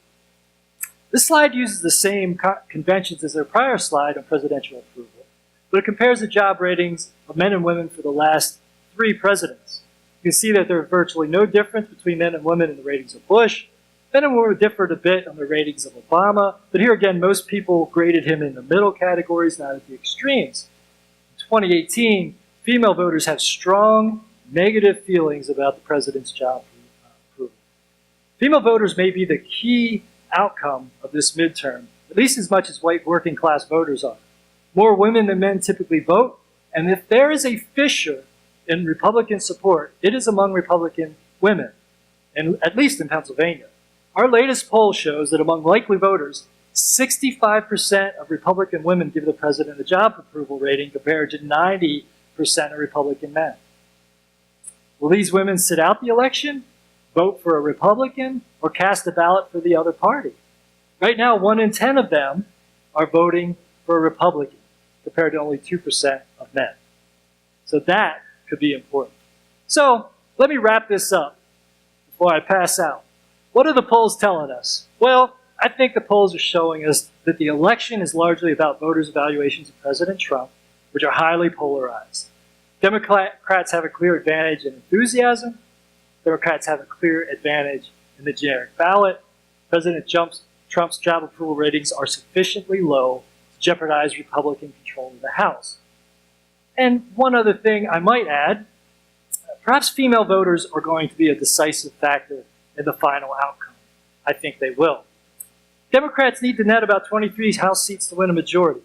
This slide uses the same conventions as their prior slide on presidential approval, but it compares the job ratings of men and women for the last 3 presidents. You can see that there is virtually no difference between men and women in the ratings of Bush. Men and women differed a bit on the ratings of Obama, but here again, most people graded him in the middle categories, not at the extremes. In 2018, female voters have strong negative feelings about the president's job approval. Female voters may be the key outcome of this midterm, at least as much as white working class voters are. More women than men typically vote, and if there is a fissure in Republican support, it is among Republican women, and at least in Pennsylvania. Our latest poll shows that among likely voters, 65% of Republican women give the president a job approval rating compared to 90% of Republican men. Will these women sit out the election, vote for a Republican, or cast a ballot for the other party? Right now, 1 in 10 of them are voting for a Republican, compared to only 2% of men. So that could be important. So let me wrap this up before I pass out. What are the polls telling us? Well, I think the polls are showing us that the election is largely about voters' evaluations of President Trump, which are highly polarized. Democrats have a clear advantage in enthusiasm. Democrats have a clear advantage in the generic ballot. President Trump's job approval ratings are sufficiently low to jeopardize Republican control of the House. And one other thing I might add, perhaps female voters are going to be a decisive factor in the final outcome. I think they will. Democrats need to net about 23 House seats to win a majority.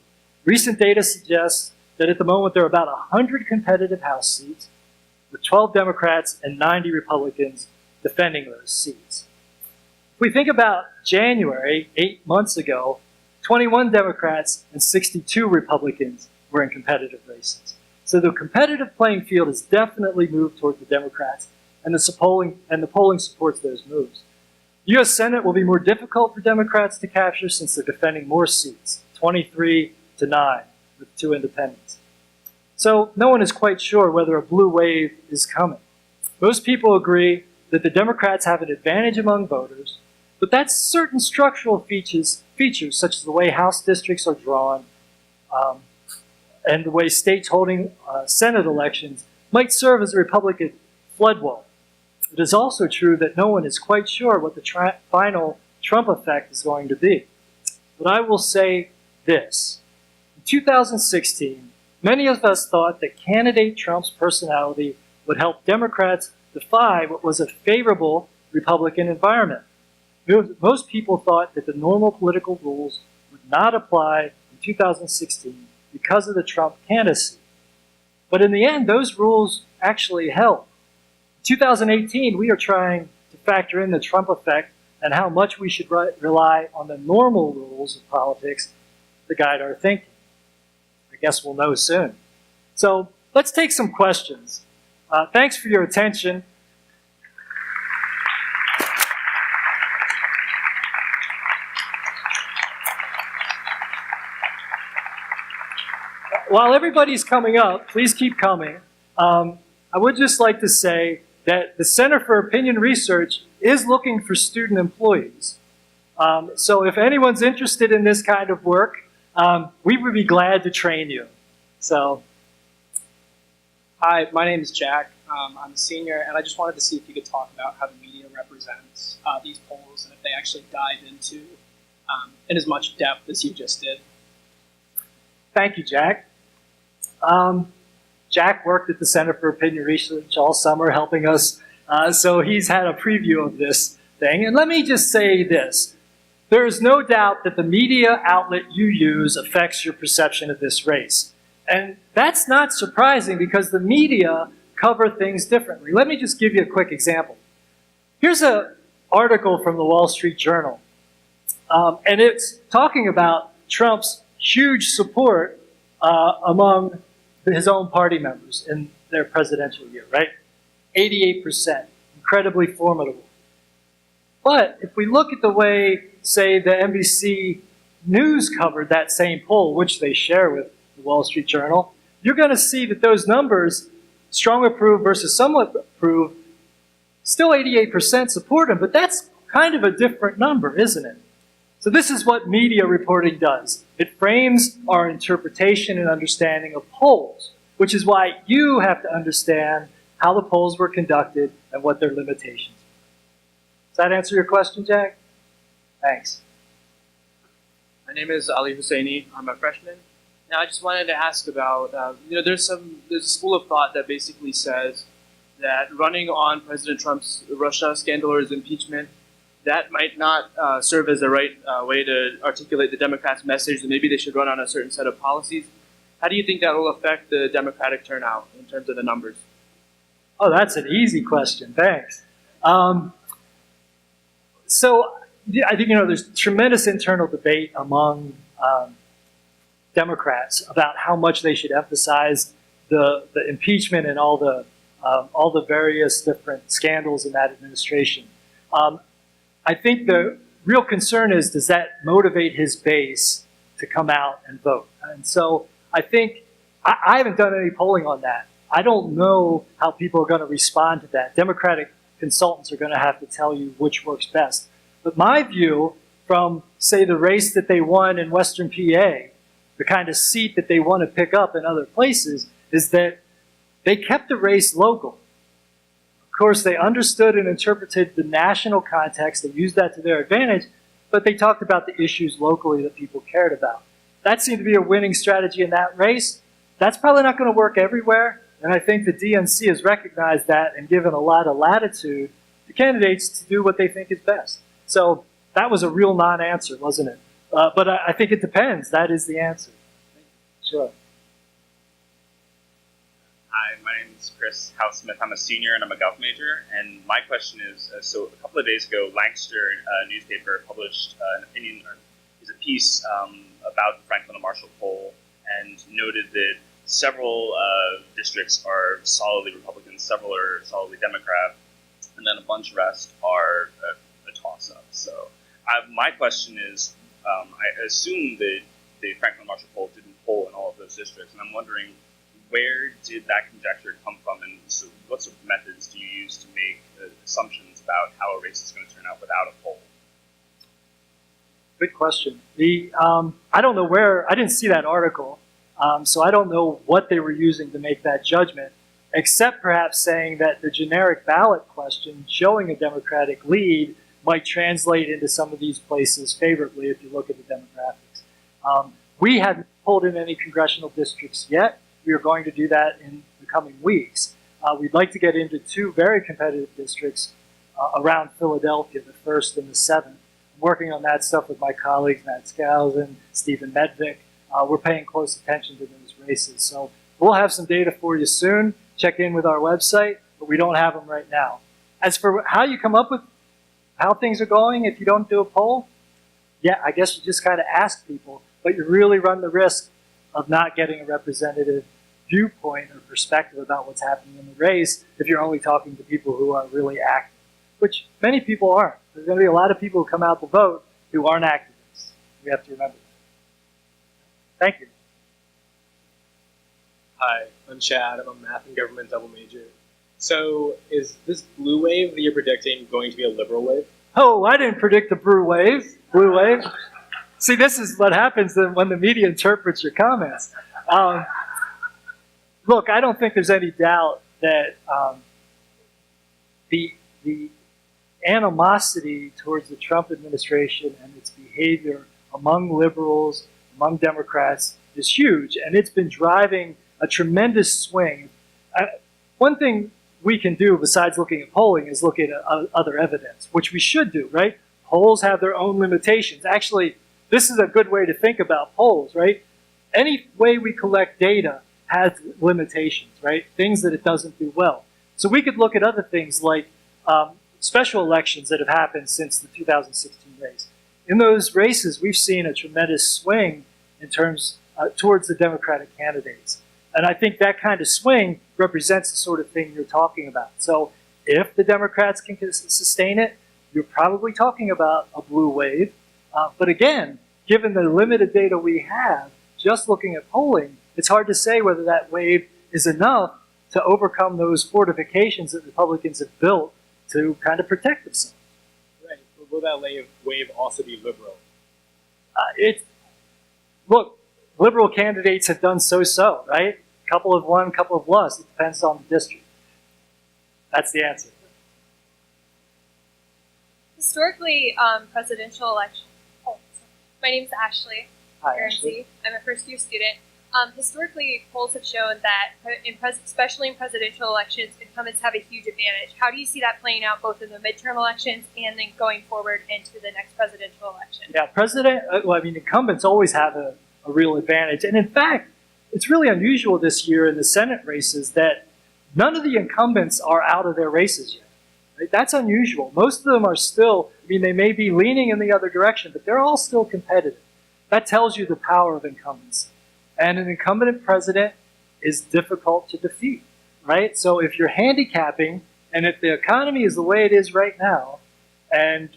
Recent data suggests that at the moment there are about 100 competitive House seats, with 12 Democrats and 90 Republicans defending those seats. If we think about January, 8 months ago, 21 Democrats and 62 Republicans were in competitive races. So the competitive playing field has definitely moved toward the Democrats, and the polling supports those moves. The U.S. Senate will be more difficult for Democrats to capture since they're defending more seats, 23 to 9, with 2 independents. So no one is quite sure whether a blue wave is coming. Most people agree that the Democrats have an advantage among voters, but that certain structural features such as the way House districts are drawn and the way states holding Senate elections might serve as a Republican flood wall. It is also true that no one is quite sure what the final Trump effect is going to be. But I will say this. In 2016, many of us thought that candidate Trump's personality would help Democrats defy what was a favorable Republican environment. Most people thought that the normal political rules would not apply in 2016 because of the Trump candidacy. But in the end, those rules actually held. In 2018, we are trying to factor in the Trump effect and how much we should rely on the normal rules of politics to guide our thinking. I guess we'll know soon. So let's take some questions. Thanks for your attention. While everybody's coming up, please keep coming. I would just like to say that the Center for Opinion Research is looking for student employees. So if anyone's interested in this kind of work, we would be glad to train you. So, hi, my name is Jack. I'm a senior, and I just wanted to see if you could talk about how the media represents these polls and if they actually dive into in as much depth as you just did. Thank you, Jack. Jack worked at the Center for Opinion Research all summer helping us, so he's had a preview of this thing. And let me just say this. There is no doubt that the media outlet you use affects your perception of this race. And that's not surprising because the media cover things differently. Let me just give you a quick example. Here's an article from the Wall Street Journal, and it's talking about Trump's huge support among his own party members in their presidential year, right? 88%, incredibly formidable. But if we look at the way, say, the NBC News covered that same poll, which they share with the Wall Street Journal, you're going to see that those numbers, strong approve versus somewhat approve, still 88% support him, but that's kind of a different number, isn't it? So this is what media reporting does. It frames our interpretation and understanding of polls, which is why you have to understand how the polls were conducted and what their limitations are. Does that answer your question, Jack? Thanks. My name is Ali Husseini. I'm a freshman. Now, I just wanted to ask about, there's a school of thought that basically says that running on President Trump's Russia scandal or his impeachment, that might not serve as the right way to articulate the Democrats' message, that maybe they should run on a certain set of policies. How do you think that will affect the Democratic turnout in terms of the numbers? Oh, that's an easy question. Thanks. So I think, there's tremendous internal debate among Democrats about how much they should emphasize the impeachment and all the various different scandals in that administration. I think the real concern is, does that motivate his base to come out and vote? And so I think, I haven't done any polling on that. I don't know how people are going to respond to that. Democratic consultants are going to have to tell you which works best. But my view from, say, the race that they won in Western PA, the kind of seat that they want to pick up in other places, is that they kept the race local. Of course, they understood and interpreted the national context. They used that to their advantage, but they talked about the issues locally that people cared about. That seemed to be a winning strategy in that race. That's probably not going to work everywhere, and I think the DNC has recognized that and given a lot of latitude to candidates to do what they think is best. So that was a real non-answer, wasn't it? But I think it depends. That is the answer. Sure. Hi, my name is Chris House-Smith. I'm a senior and I'm a Gov major. And my question is, so a couple of days ago, Lancaster newspaper published an opinion, or is a piece about the Franklin and Marshall poll, and noted that several districts are solidly Republican, several are solidly Democrat, and then a bunch of rest are a toss-up. So my question is, I assume that the Franklin Marshall poll didn't poll in all of those districts, and I'm wondering, where did that conjecture come from, and so what sort of methods do you use to make assumptions about how a race is going to turn out without a poll? Good question. I don't know where, I didn't see that article, so I don't know what they were using to make that judgment, except perhaps saying that the generic ballot question showing a Democratic lead might translate into some of these places favorably if you look at the demographics. We haven't pulled in any congressional districts yet. We are going to do that in the coming weeks. We'd like to get into 2 very competitive districts around Philadelphia, the 1st and the 7th. I'm working on that stuff with my colleagues, Matt Skousen, Stephen Medvick. We're paying close attention to those races. So we'll have some data for you soon. Check in with our website, but we don't have them right now. As for how you come up with how things are going if you don't do a poll, yeah, I guess you just kind of ask people, but you really run the risk of not getting a representative viewpoint or perspective about what's happening in the race if you're only talking to people who are really active, which many people aren't. There's going to be a lot of people who come out to vote who aren't activists. We have to remember that. Thank you. Hi, I'm Chad. I'm a math and government double major. So is this blue wave that you're predicting going to be a liberal wave? Oh, I didn't predict the blue wave. Blue wave. See, this is what happens when the media interprets your comments. Look, I don't think there's any doubt that the animosity towards the Trump administration and its behavior among liberals, among Democrats, is huge, and it's been driving a tremendous swing. One thing we can do besides looking at polling is look at other evidence, which we should do, right? Polls have their own limitations. Actually, this is a good way to think about polls, right? Any way we collect data has limitations, right? Things that it doesn't do well. So we could look at other things like special elections that have happened since the 2016 race. In those races, we've seen a tremendous swing in terms towards the Democratic candidates. And I think that kind of swing represents the sort of thing you're talking about. So if the Democrats can sustain it, you're probably talking about a blue wave. But again, given the limited data we have, just looking at polling, it's hard to say whether that wave is enough to overcome those fortifications that Republicans have built to kind of protect themselves. Right. But will that wave also be liberal? Look, liberal candidates have done so-so, right? A couple have won, a couple have lost. It depends on the district. That's the answer. Historically, presidential election. Oh, my name is Ashley. Hi, Ashley. I'm a first-year student. Historically, polls have shown that, especially in presidential elections, incumbents have a huge advantage. How do you see that playing out both in the midterm elections and then going forward into the next presidential election? Yeah, incumbents always have a real advantage. And in fact, it's really unusual this year in the Senate races that none of the incumbents are out of their races yet. Right? That's unusual. Most of them are still, they may be leaning in the other direction, but they're all still competitive. That tells you the power of incumbents. And an incumbent president is difficult to defeat, right? So if you're handicapping, and if the economy is the way it is right now, and,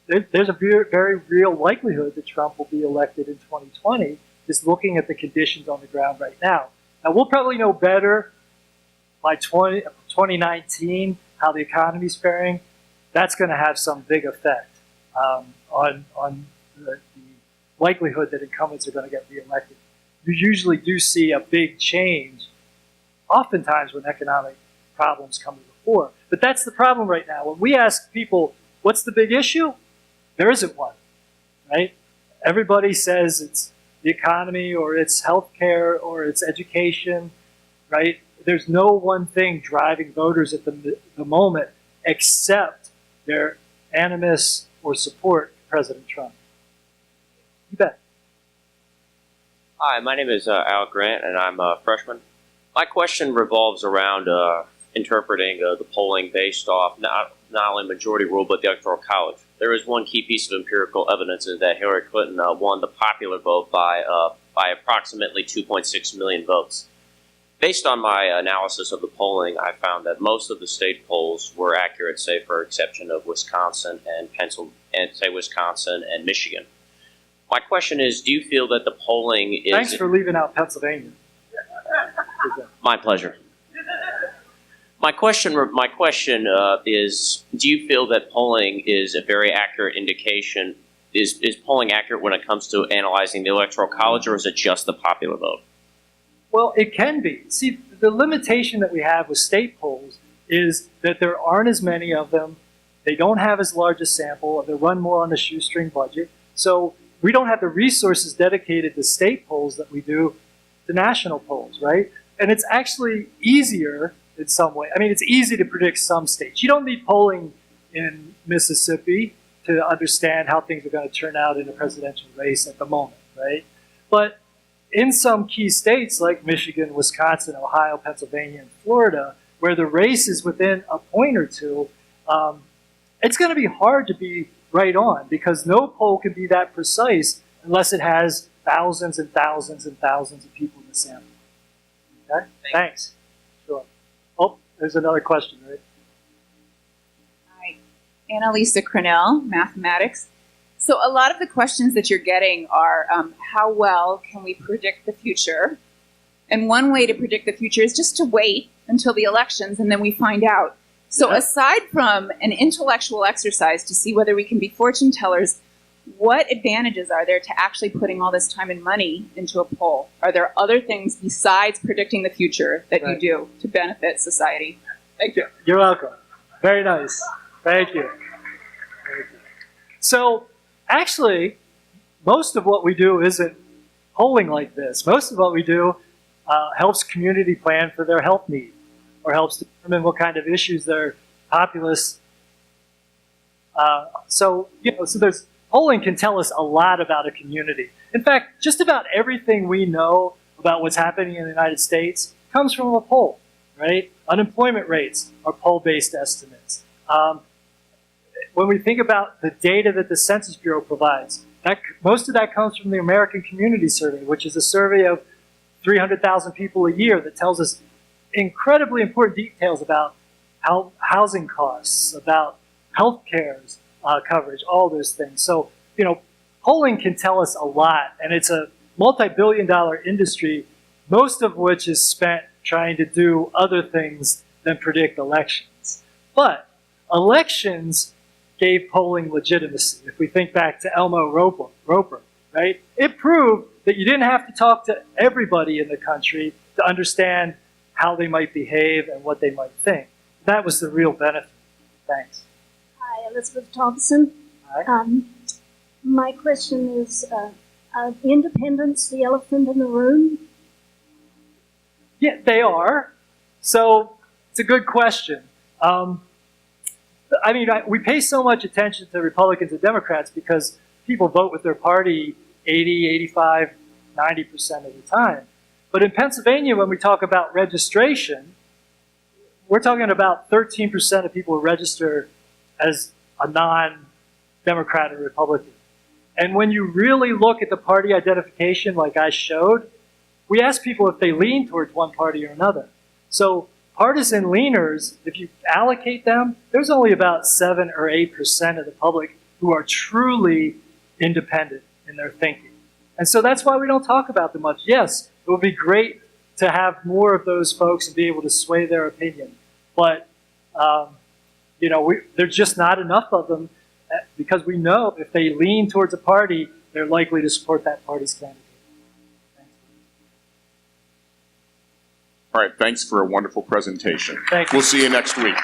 there's a very real likelihood that Trump will be elected in 2020, just looking at the conditions on the ground right now. Now, we'll probably know better by 2019 how the economy's faring. That's going to have some big effect on the likelihood that incumbents are going to get reelected. You usually do see a big change, oftentimes when economic problems come to the fore. But that's the problem right now. When we ask people, what's the big issue? There isn't one, right? Everybody says it's the economy or it's healthcare or it's education, right? There's no one thing driving voters at the moment except their animus or support for President Trump. You bet. Hi, my name is Al Grant, and I'm a freshman. My question revolves around interpreting the polling based off not only majority rule, but the Electoral College. There is one key piece of empirical evidence is that Hillary Clinton won the popular vote by approximately 2.6 million votes. Based on my analysis of the polling, I found that most of the state polls were accurate, say for exception of Wisconsin and Wisconsin and Michigan. My question is, do you feel that the polling is... Thanks for leaving out Pennsylvania. My pleasure. My question is, do you feel that polling is a very accurate indication? Is polling accurate when it comes to analyzing the Electoral College, or is it just the popular vote? Well, it can be. See, the limitation that we have with state polls is that there aren't as many of them. They don't have as large a sample. They run more on a shoestring budget. So we don't have the resources dedicated to state polls that we do to national polls, right? And it's actually easier in some way. I mean, it's easy to predict some states. You don't need polling in Mississippi to understand how things are going to turn out in a presidential race at the moment, right? But in some key states like Michigan, Wisconsin, Ohio, Pennsylvania, and Florida, where the race is within a point or two, it's going to be hard to be right on because no poll can be that precise unless it has thousands and thousands and thousands of people in the sample. Okay? Thanks. Sure. Oh, there's another question, right? Hi, Annalisa Cronell, mathematics. So a lot of the questions that you're getting are how well can we predict the future? And one way to predict the future is just to wait until the elections and then we find out. So aside from an intellectual exercise to see whether we can be fortune tellers, what advantages are there to actually putting all this time and money into a poll? Are there other things besides predicting the future that you do to benefit society? Thank you. You're welcome. Very nice. Thank you. So actually, most of what we do isn't polling like this. Most of what we do helps community plan for their health need or helps determine what kind of issues their populace. So there's polling can tell us a lot about a community. In fact, just about everything we know about what's happening in the United States comes from a poll, right? Unemployment rates are poll-based estimates. When we think about the data that the Census Bureau provides, most of that comes from the American Community Survey, which is a survey of 300,000 people a year that tells us incredibly important details about housing costs, about health care's coverage, all those things. So, polling can tell us a lot, and it's a multi-billion-dollar industry, most of which is spent trying to do other things than predict elections. But elections gave polling legitimacy. If we think back to Elmo Roper, right? It proved that you didn't have to talk to everybody in the country to understand how they might behave and what they might think. That was the real benefit. Thanks. Hi, Elizabeth Thompson. Hi. My question is, independence the elephant in the room? Yeah, they are. So it's a good question. We pay so much attention to Republicans and Democrats because people vote with their party 80, 85, 90% of the time. But in Pennsylvania, when we talk about registration, we're talking about 13% of people who register as a non-Democrat or Republican. And when you really look at the party identification like I showed, we ask people if they lean towards one party or another. So partisan leaners, if you allocate them, there's only about 7 or 8% of the public who are truly independent in their thinking. And so that's why we don't talk about them much. Yes, it would be great to have more of those folks and be able to sway their opinion. But, there's just not enough of them because we know if they lean towards a party, they're likely to support that party's candidate. All right, thanks for a wonderful presentation. Thank you. We'll see you next week.